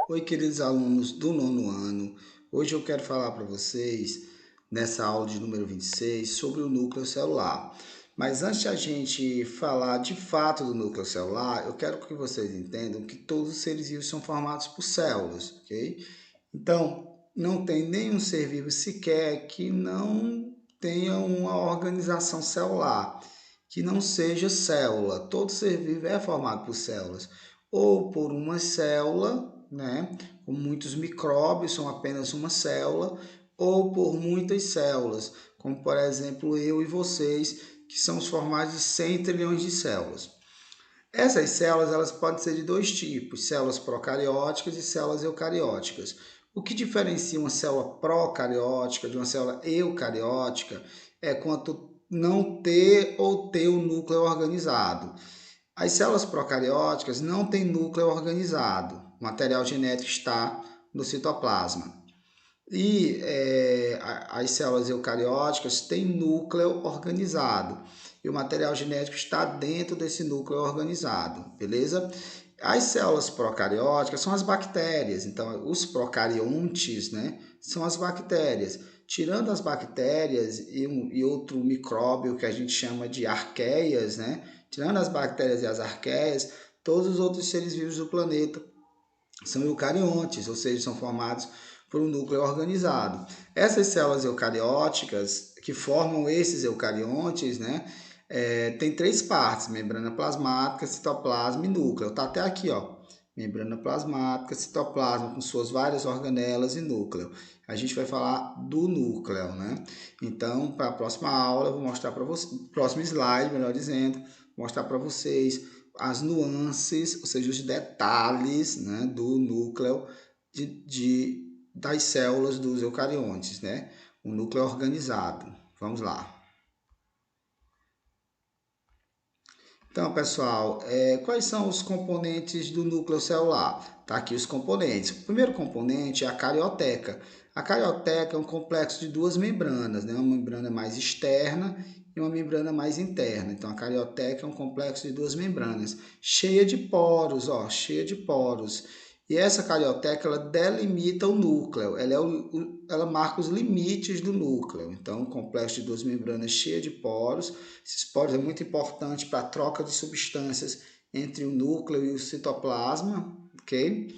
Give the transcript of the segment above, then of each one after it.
Oi, queridos alunos do nono ano. Hoje eu quero falar para vocês, nessa aula de número 26, sobre o núcleo celular. Mas antes de a gente falar de fato do núcleo celular, eu quero que vocês entendam que todos os seres vivos são formados por células, ok? Então, não tem nenhum ser vivo sequer que não tenha uma organização celular, que não seja célula. Todo ser vivo é formado por células, ou por uma célula, né? Como muitos micróbios são apenas uma célula, ou por muitas células, como por exemplo eu e vocês, que somos formados de 100 trilhões de células. Essas células elas podem ser de dois tipos, células procarióticas e células eucarióticas. O que diferencia uma célula procariótica de uma célula eucariótica é quanto não ter ou ter o núcleo organizado. As células procarióticas não têm núcleo organizado, o material genético está no citoplasma. E as células eucarióticas têm núcleo organizado. E o material genético está dentro desse núcleo organizado, beleza? As células procarióticas são as bactérias. Então, os procariontes, né, são as bactérias. Tirando as bactérias e outro micróbio que a gente chama de arqueias, né? Tirando as bactérias e as arqueias, todos os outros seres vivos do planeta são eucariontes, ou seja, são formados por um núcleo organizado. Essas células eucarióticas que formam esses eucariontes, né, tem três partes: membrana plasmática, citoplasma e núcleo. Tá até aqui, ó. Membrana plasmática, citoplasma com suas várias organelas e núcleo. A gente vai falar do núcleo, né? Então, para a próxima aula, eu vou mostrar para vocês, próximo slide, melhor dizendo, mostrar para vocês as nuances, ou seja, os detalhes, né, do núcleo das células dos eucariontes, né? O núcleo organizado. Vamos lá. Então, pessoal, quais são os componentes do núcleo celular? Tá aqui os componentes. O primeiro componente é a carioteca. A carioteca é um complexo de duas membranas, né? Uma membrana mais externa e uma membrana mais interna. Então, a carioteca é um complexo de duas membranas, cheia de poros, ó, cheia de poros. E essa carioteca, ela delimita o núcleo, ela marca os limites do núcleo. Então, um complexo de duas membranas cheia de poros. Esses poros é muito importante para a troca de substâncias entre o núcleo e o citoplasma, ok?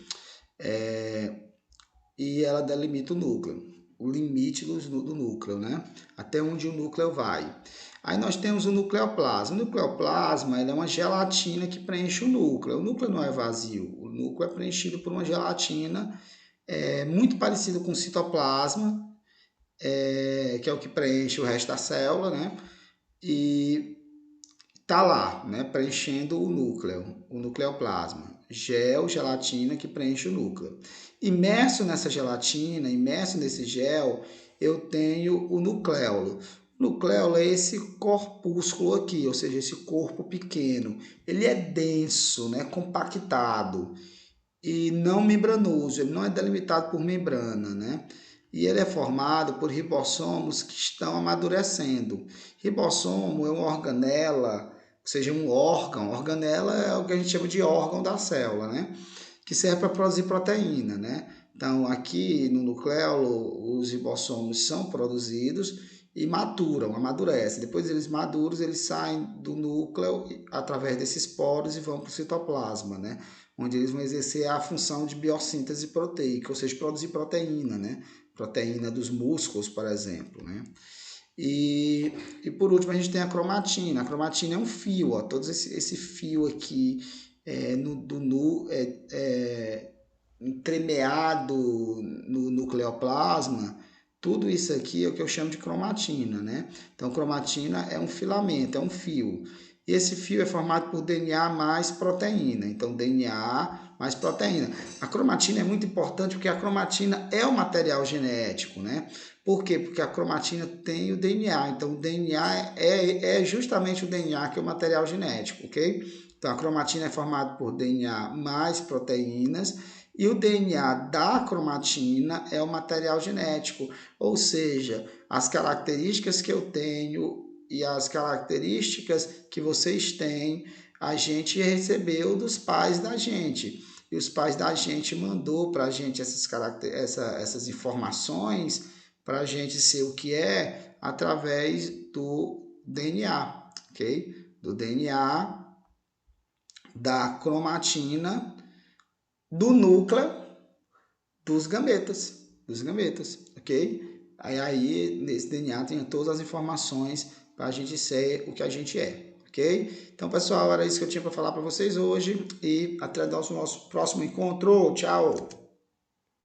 E ela delimita o núcleo, o limite do núcleo, né? Até onde o núcleo vai. Aí nós temos o nucleoplasma. O nucleoplasma ele é uma gelatina que preenche o núcleo. O núcleo não é vazio, o núcleo é preenchido por uma gelatina muito parecido com o citoplasma, que é o que preenche o resto da célula, né? E tá lá, né, preenchendo o nucleoplasma. Gelatina que preenche o núcleo. Imerso nessa gelatina, imerso nesse gel, eu tenho o nucleolo. O nucleolo é esse corpúsculo aqui, ou seja, esse corpo pequeno. Ele é denso, né, compactado e não membranoso, ele não é delimitado por membrana, né? E ele é formado por ribossomos que estão amadurecendo. Ribossomo é uma organela, ou seja, um órgão. Organela é o que a gente chama de órgão da célula, né? Que serve para produzir proteína, né? Então, aqui no nucleolo, os ribossomos são produzidos e maturam, amadurecem. Depois eles maduros, eles saem do núcleo através desses poros e vão para o citoplasma, né? Onde eles vão exercer a função de biossíntese proteica, ou seja, produzir proteína, né? Proteína dos músculos, por exemplo, né? E por último a gente tem a cromatina. A cromatina é um fio, ó, todo esse fio aqui entremeado no nucleoplasma, tudo isso aqui é o que eu chamo de cromatina, né? Então, cromatina é um filamento, é um fio. E esse fio é formado por DNA mais proteína. Então, DNA mais proteína. A cromatina é muito importante porque a cromatina é o material genético, né? Por quê? Porque a cromatina tem o DNA. Então, o DNA é justamente o DNA que é o material genético, ok? Então, a cromatina é formada por DNA mais proteínas e o DNA da cromatina é o material genético, ou seja, as características que eu tenho e as características que vocês têm, a gente recebeu dos pais da gente. e os pais da gente mandou para a gente essas informações para a gente ser o que é através do DNA, ok? Do DNA, da cromatina, do núcleo dos gametas, ok? Aí nesse DNA tem todas as informações para a gente ser o que a gente é, ok? Então, pessoal, era isso que eu tinha para falar para vocês hoje e até o nosso próximo encontro. Tchau!